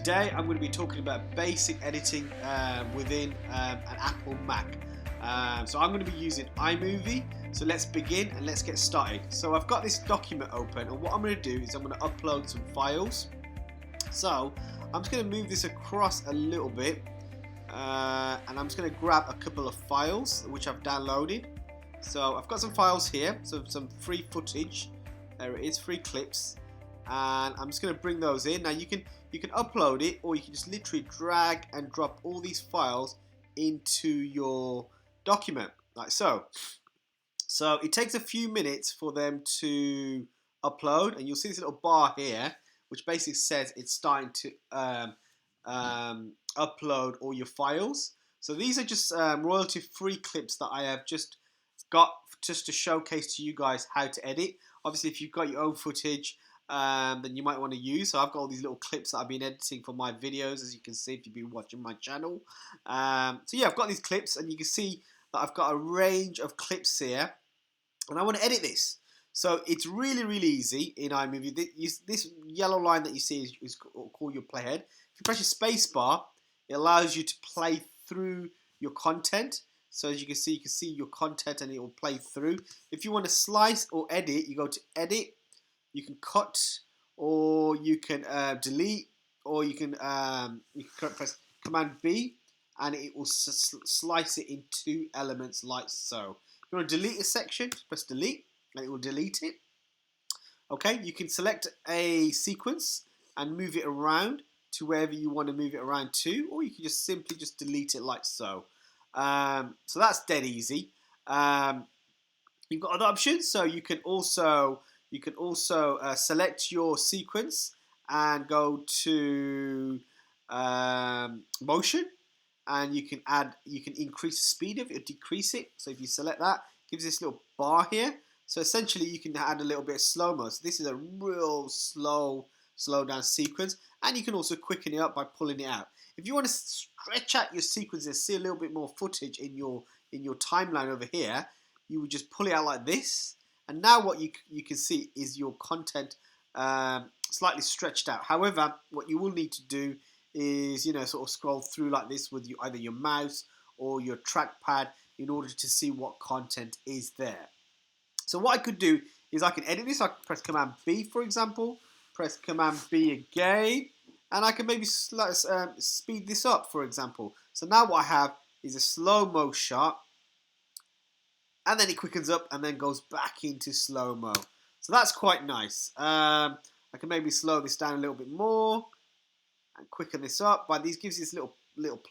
Today I'm going to be talking about basic editing within an Apple Mac. So I'm going to be using iMovie. So let's begin and let's get started. So I've got this document open, and what I'm going to do is I'm going to upload some files. So I'm just going to move this across a little bit, and I'm just going to grab a couple of files which I've downloaded. So I've got some files here, so some free footage. There it is, free clips, and I'm just going to bring those in. Now you can upload it, or you can just literally drag and drop all these files into your document like so. So it takes a few minutes for them to upload, and you'll see this little bar here which basically says it's starting to upload all your files. So these are just royalty free clips that I have just got just to showcase to you guys how to edit. Obviously if you've got your own footage, then you might want to use. So I've got all these little clips that I've been editing for my videos, as you can see if you've been watching my channel. So yeah, I've got these clips, and you can see that I've got a range of clips here, and I want to edit this. So it's really easy in iMovie. This yellow line that you see is called your playhead. If you press your space bar, it allows you to play through your content. So as you can see your content, and it will play through. If you want to slice or edit, you go to edit. You can cut, or you can delete, or you can press Command B, and it will slice it into elements like so. If you want to delete a section, just press delete, and it will delete it. Okay, you can select a sequence and move it around to wherever you want to move it around to, or you can just simply delete it like so. So that's dead easy. You've got other options, so you can also select your sequence and go to motion, and you can increase the speed of it or decrease it. So if you select that, it gives this little bar here. So essentially you can add a little bit of slow-mo. So this is a real slow down sequence, and you can also quicken it up by pulling it out. If you want to stretch out your sequence and see a little bit more footage in your timeline over here, you would just pull it out like this. And now what you can see is your content slightly stretched out. However, what you will need to do is sort of scroll through like this with either your mouse or your trackpad in order to see what content is there. So what I could do is I can edit this. I can press Command B, for example. Press Command B again, and I can maybe speed this up, for example. So now what I have is a slow-mo shot, and then it quickens up and then goes back into slow-mo. So that's quite nice. I can maybe slow this down a little bit more and quicken this up. But this gives you this little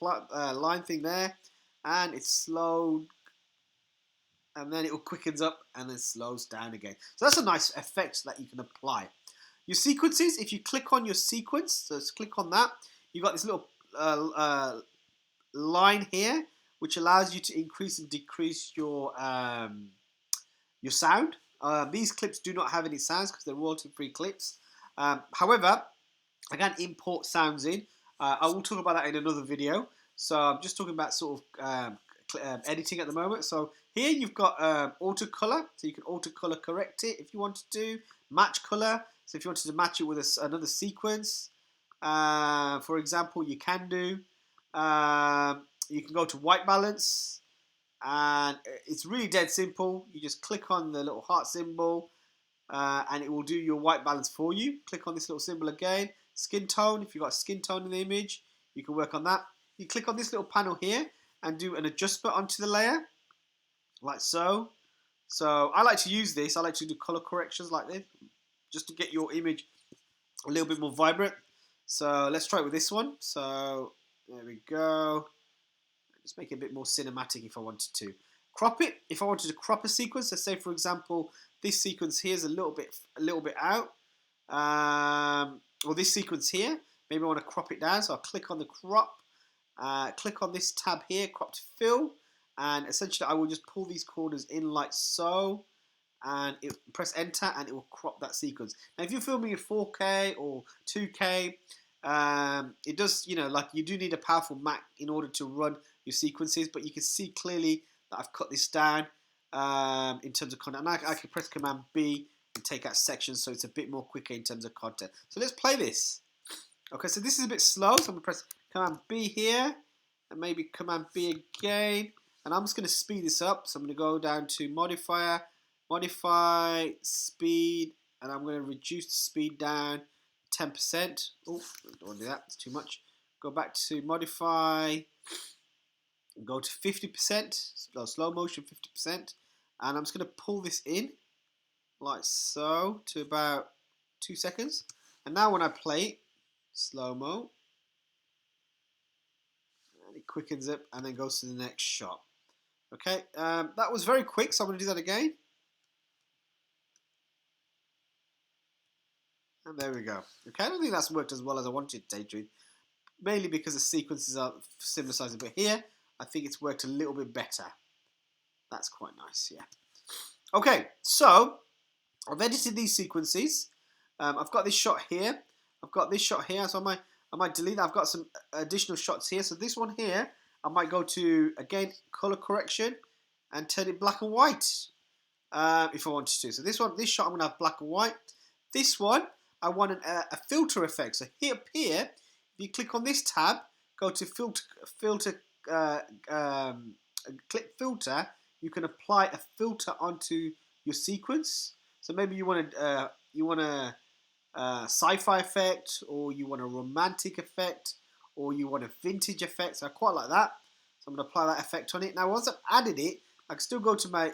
line thing there, and it's slowed, and then it will quickens up and then slows down again. So that's a nice effect that you can apply. Your sequences, if you click on your sequence, so let's click on that, you've got this little line here, which allows you to increase and decrease your sound. These clips do not have any sounds because they're royalty-free clips. However, I can import sounds in. I will talk about that in another video. So I'm just talking about sort of editing at the moment. So here you've got auto color, so you can auto color correct it if you wanted to. Match color, so if you wanted to match it with another sequence, for example, you can do. You can go to white balance, and it's really dead simple. You just click on the little heart symbol, and it will do your white balance for you. Click on this little symbol again. Skin tone, if you've got skin tone in the image, you can work on that. You click on this little panel here and do an adjustment onto the layer, like so. So I like to use this. I like to do color corrections like this, just to get your image a little bit more vibrant. So let's try it with this one. So there we go. Just make it a bit more cinematic if I wanted to. Crop it. If I wanted to crop a sequence, let's say for example this sequence here is a little bit out, or this sequence here, maybe I want to crop it down. So I'll click on the crop, click on this tab here, crop to fill, and essentially I will just pull these corners in like so, and press enter, and it will crop that sequence. Now if you're filming in 4K or 2K, it does, like you do need a powerful Mac in order to run your sequences, but you can see clearly that I've cut this down in terms of content. And I can press Command B and take out sections, so it's a bit more quicker in terms of content. So let's play this. Okay, so this is a bit slow, so I'm going to press Command B here, and maybe Command B again, and I'm just going to speed this up. So I'm going to go down to Modifier, Modify, Speed, and I'm going to reduce the speed down 10%. Oh, I don't want to do that, it's too much. Go back to Modify, go to 50%, slow motion 50%, and I'm just going to pull this in, like so, to about 2 seconds. And now when I play it, slow-mo, and it quickens it and then goes to the next shot. Okay, that was very quick, so I'm going to do that again. And there we go. Okay, I don't think that's worked as well as I wanted it to, mainly because the sequences are similar sizes, but here I think it's worked a little bit better. That's quite nice, yeah. Okay, so I've edited these sequences. I've got this shot here. I've got this shot here, so I might delete that. I've got some additional shots here. So this one here, I might go to, again, color correction and turn it black and white if I wanted to. So this shot, I'm going to have black and white. This one, I want a filter effect. So here, if you click on this tab, go to click filter, you can apply a filter onto your sequence. So maybe you want a sci-fi effect, or you want a romantic effect, or you want a vintage effect. So I quite like that. So I'm going to apply that effect on it. Now once I've added it, I can still go to my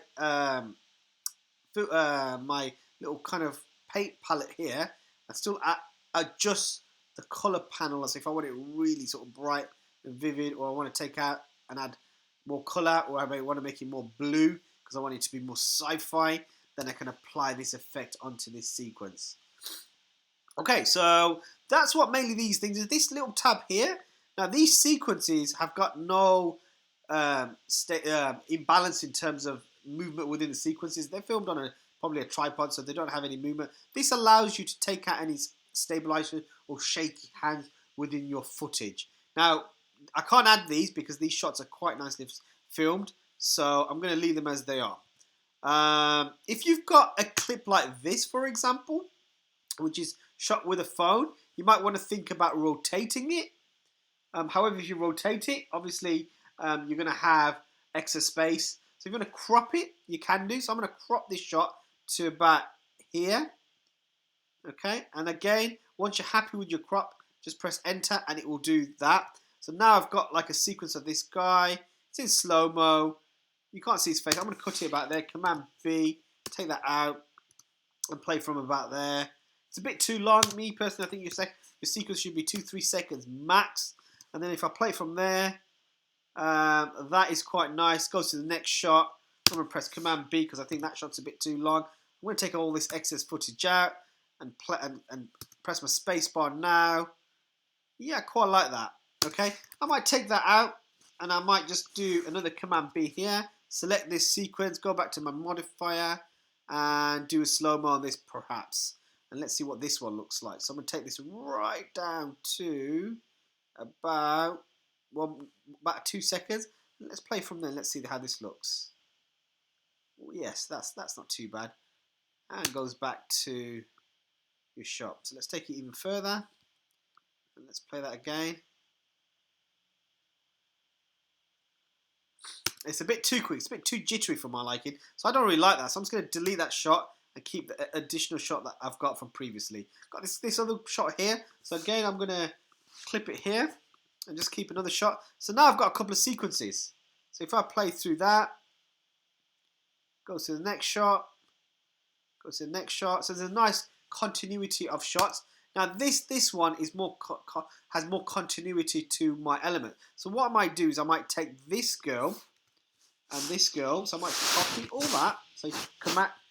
my little kind of paint palette here and still adjust the color panel. So if I want it really sort of bright and vivid, or I want to take out and add more color, or I want to make it more blue because I want it to be more sci-fi, then I can apply this effect onto this sequence. Okay, so that's what mainly these things is. This little tab here. Now these sequences have got no imbalance in terms of movement within the sequences. They're filmed on probably a tripod, so they don't have any movement. This allows you to take out any stabilization or shaky hands within your footage. Now, I can't add these because these shots are quite nicely filmed, so I'm going to leave them as they are. If you've got a clip like this, for example, which is shot with a phone, you might want to think about rotating it. However, if you rotate it, obviously you're going to have extra space. So if you want to crop it, you can do. So I'm going to crop this shot to about here. Okay, and again, once you're happy with your crop, just press enter and it will do that. So now I've got like a sequence of this guy. It's in slow-mo. You can't see his face. I'm going to cut it about there. Command B, take that out and play from about there. It's a bit too long. Me personally, I think your sequence should be 2-3 seconds max. And then if I play from there, that is quite nice. Goes to the next shot. I'm going to press Command B because I think that shot's a bit too long. I'm going to take all this excess footage out and press my space bar now. Yeah, quite like that. Okay, I might take that out and I might just do another Command B here. Select this sequence, go back to my modifier and do a slow-mo on this perhaps. And let's see what this one looks like. So I'm going to take this right down to about 2 seconds. Let's play from there. Let's see how this looks. Yes, that's not too bad. And goes back to your shot. So let's take it even further. And let's play that again. It's a bit too quick. It's a bit too jittery for my liking. So I don't really like that. So I'm just going to delete that shot and keep the additional shot that I've got from previously. Got this other shot here. So again, I'm going to clip it here and just keep another shot. So now I've got a couple of sequences. So if I play through that, goes to the next shot, goes to the next shot. So there's a nice continuity of shots. Now this one is has more continuity to my element. So what I might do is I might take this girl and this girl. So I might copy all that.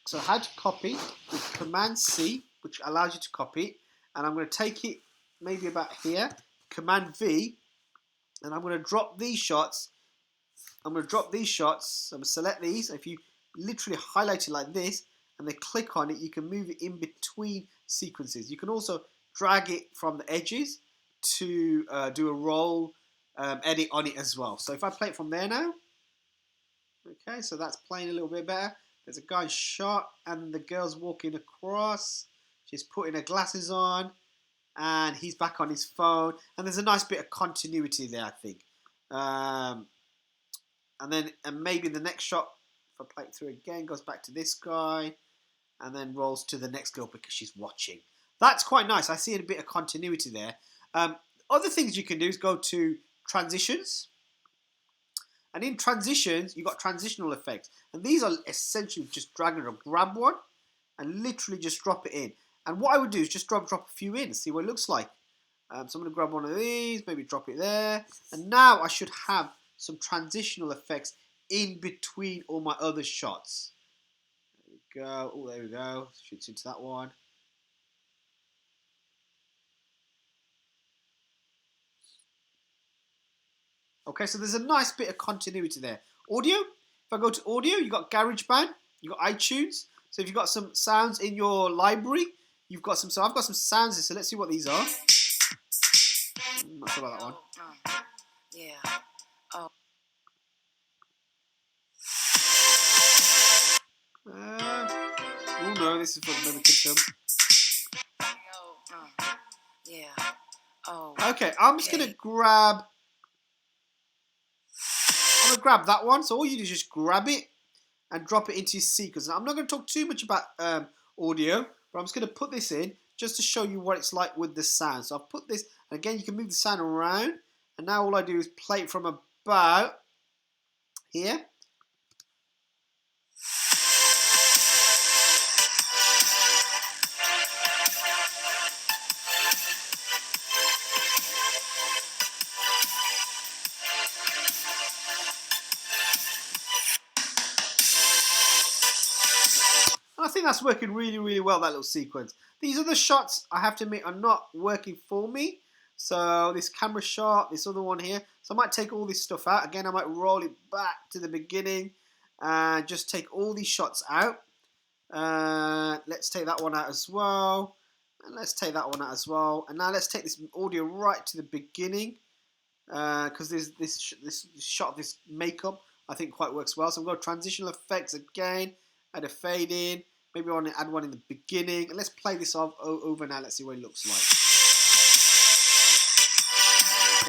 So how to copy with Command C, which allows you to copy. And I'm going to take it maybe about here. Command V, and I'm going to drop these shots. I'm going to drop these shots. I'm going to select these. If you literally highlight it like this and then click on it, you can move it in between sequences. You can also drag it from the edges to do a roll edit on it as well. So if I play it from there now, okay, so that's playing a little bit better. There's a guy shot and the girl's walking across. She's putting her glasses on. and he's back on his phone, and there's a nice bit of continuity there, I think. And maybe the next shot, if I play it through again, goes back to this guy, and then rolls to the next girl because she's watching. That's quite nice. I see a bit of continuity there. Other things you can do is go to transitions. And in transitions, you've got transitional effects. And these are essentially just drag and grab one and literally just drop it in. And what I would do is just drop a few in and see what it looks like. So I'm going to grab one of these, maybe drop it there. And now I should have some transitional effects in between all my other shots. There we go. Oh, there we go. Shoots into that one. Okay, so there's a nice bit of continuity there. Audio. If I go to audio, you've got GarageBand, you've got iTunes. So if you've got some sounds in your library, you've got some. So I've got some sounds here. So let's see what these are. I'm not sure about that one. Yeah. Oh. Oh no, this is for the kid film. Yeah. Oh. Okay, I'm just gonna grab. I'm gonna grab that one. So all you do is just grab it and drop it into your sequence. Now, I'm not going to talk too much about audio, but I'm just going to put this in just to show you what it's like with the sound. So I've put this, and again, you can move the sound around, and now all I do is play it from about here. And I think that's working really, really well, that little sequence. These other shots, I have to admit, are not working for me. So this camera shot, this other one here. So I might take all this stuff out. Again, I might roll it back to the beginning and just take all these shots out. Let's take that one out as well. And let's take that one out as well. And now let's take this audio right to the beginning. Because this shot of this makeup, I think quite works well. So I'm going to transitional effects again. Add a fade in. Maybe I want to add one in the beginning. And let's play this off over now. Let's see what it looks like.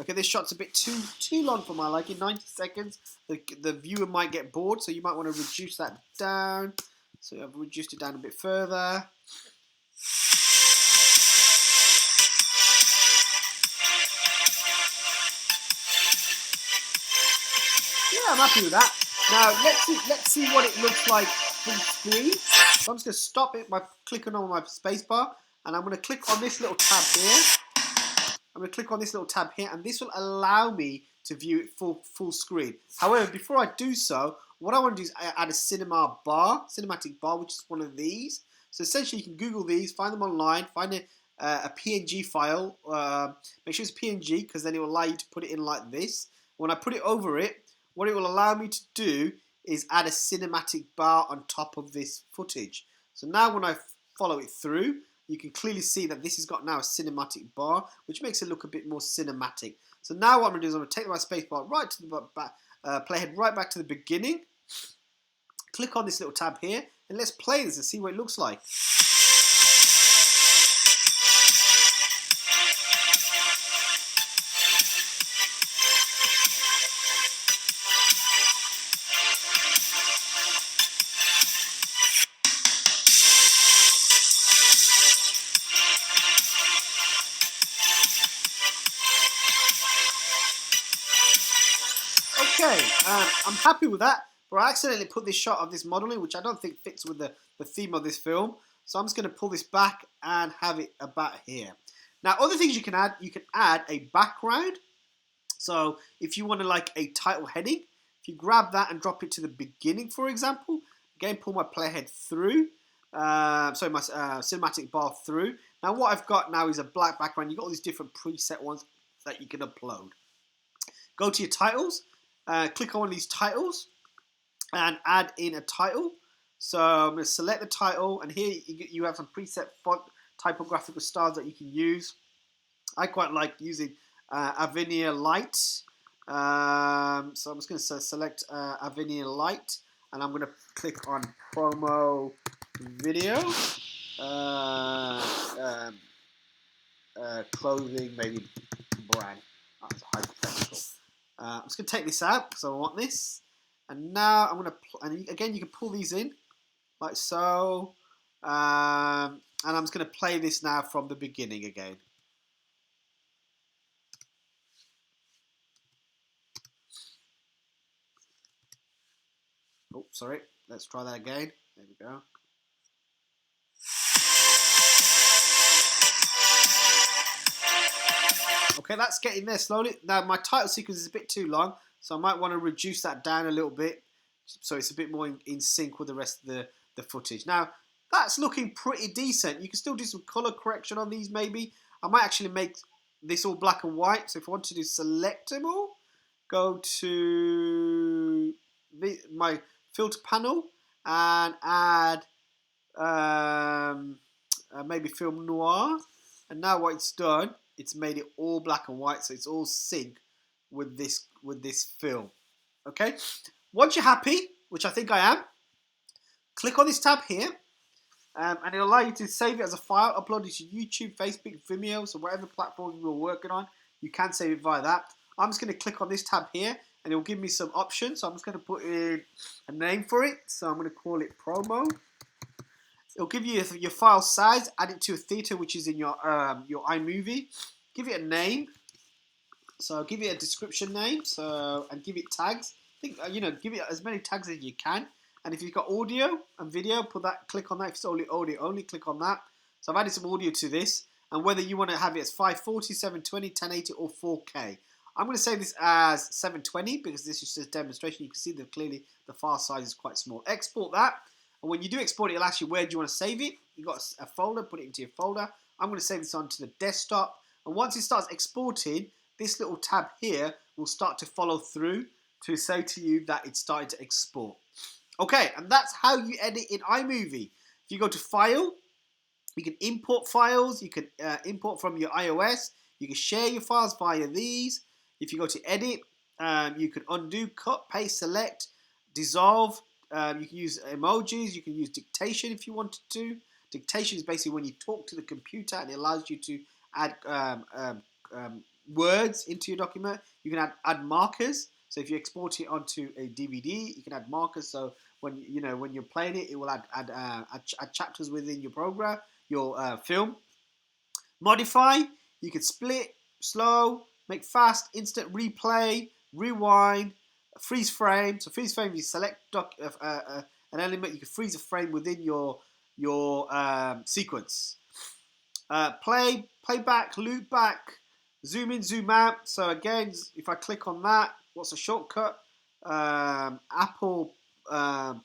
Okay, this shot's a bit too long for my liking. 90 seconds. The viewer might get bored, so you might want to reduce that down. So I've reduced it down a bit further. Yeah, I'm happy with that. Now let's see what it looks like full screen. So I'm just going to stop it by clicking on my spacebar, and I'm going to click on this little tab here. I'm going to click on this little tab here, and this will allow me to view it full screen. However, before I do so, what I want to do is add a cinematic bar, which is one of these. So essentially, you can Google these, find them online, find a PNG file. Make sure it's PNG, because then it will allow you to put it in like this. When I put it over it, what it will allow me to do is add a cinematic bar on top of this footage. So now when I follow it through, you can clearly see that this has got now a cinematic bar, which makes it look a bit more cinematic. So now what I'm going to do is I'm going to take my space bar right to the back, playhead right back to the beginning. Click on this little tab here, and let's play this and see what it looks like. Okay, I'm happy with that, but I accidentally put this shot of this modeling, which I don't think fits with the theme of this film. So I'm just going to pull this back and have it about here. Now, other things you can add a background. So if you want to like a title heading, if you grab that and drop it to the beginning, for example, again, pull my playhead through, my cinematic bar through. Now, what I've got now is a black background. You've got all these different preset ones that you can upload. Go to your titles. Click on one of these titles and add in a title. So I'm going to select the title, and here you have some preset font typographical styles that you can use. I quite like using Avinia Light. So I'm just going to select Avinia Light, and I'm going to click on promo video. clothing, maybe brand. That's hypothetical. I'm just going to take this out because I want this. And now I'm going to, and again, you can pull these in like so. And I'm just going to play this now from the beginning again. Oh, sorry. Let's try that again. There we go. Okay, that's getting there slowly. Now, my title sequence is a bit too long, so I might want to reduce that down a little bit so it's a bit more in sync with the rest of the footage. Now, that's looking pretty decent. You can still do some color correction on these maybe. I might actually make this all black and white. So if I want to do selectable, go to my filter panel and add maybe film noir. And now what it's done, it's made it all black and white, so it's all sync with this film. Okay. Once you're happy, which I think I am, click on this tab here, and it'll allow you to save it as a file, upload it to YouTube, Facebook, Vimeo, so whatever platform you're working on, you can save it via that. I'm just going to click on this tab here, and it'll give me some options. So I'm just going to put in a name for it. So I'm going to call it promo. It'll give you your file size, add it to a theater, which is in your iMovie. Give it a name. So give it a description name. So and give it tags. Give it as many tags as you can. And if you've got audio and video, click on that. If it's only audio only, click on that. So I've added some audio to this. And whether you want to have it as 540, 720, 1080, or 4K. I'm going to save this as 720 because this is just a demonstration. You can see that clearly the file size is quite small. Export that. And when you do export it, it'll ask you where do you want to save it. You've got a folder, put it into your folder. I'm going to save this onto the desktop. And once it starts exporting, this little tab here will start to follow through to say to you that it's started to export. Okay, and that's how you edit in iMovie. If you go to File, you can import files. You can import from your iOS. You can share your files via these. If you go to Edit, you can undo, cut, paste, select, dissolve. You can use emojis. You can use dictation if you wanted to. Dictation is basically when you talk to the computer and it allows you to add words into your document. You can add markers. So if you export it onto a DVD, you can add markers. So when you're playing it, it will add chapters within your program, your film. Modify. You can split, slow, make fast, instant replay, rewind, freeze frame. So freeze frame, you select an element, you can freeze a frame within your sequence. Playback, loop back, zoom in, zoom out. So again, if I click on that, what's a shortcut? Apple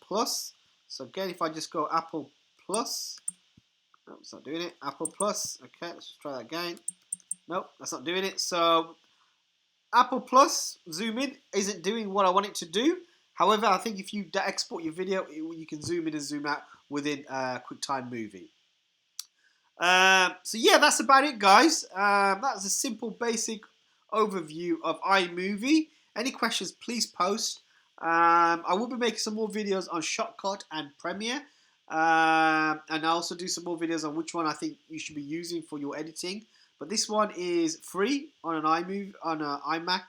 Plus. So again, if I just go Apple Plus, no, it's not doing it. Apple Plus. Okay, let's just try that again. Nope, that's not doing it. So Apple Plus zoom in isn't doing what I want it to do. However, I think if you export your video, you can zoom in and zoom out within QuickTime Movie. So yeah, that's about it, guys. That's a simple, basic overview of iMovie. Any questions, please post. I will be making some more videos on Shotcut and Premiere. And I'll also do some more videos on which one I think you should be using for your editing. But this one is free on an iMovie, on an iMac,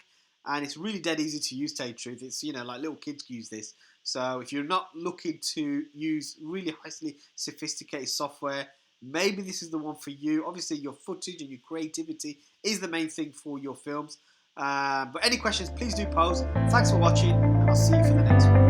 and it's really dead easy to use, to tell you the truth. It's, like little kids use this. So if you're not looking to use really highly sophisticated software, maybe this is the one for you. Obviously, your footage and your creativity is the main thing for your films. But any questions, please do post. Thanks for watching, and I'll see you for the next one.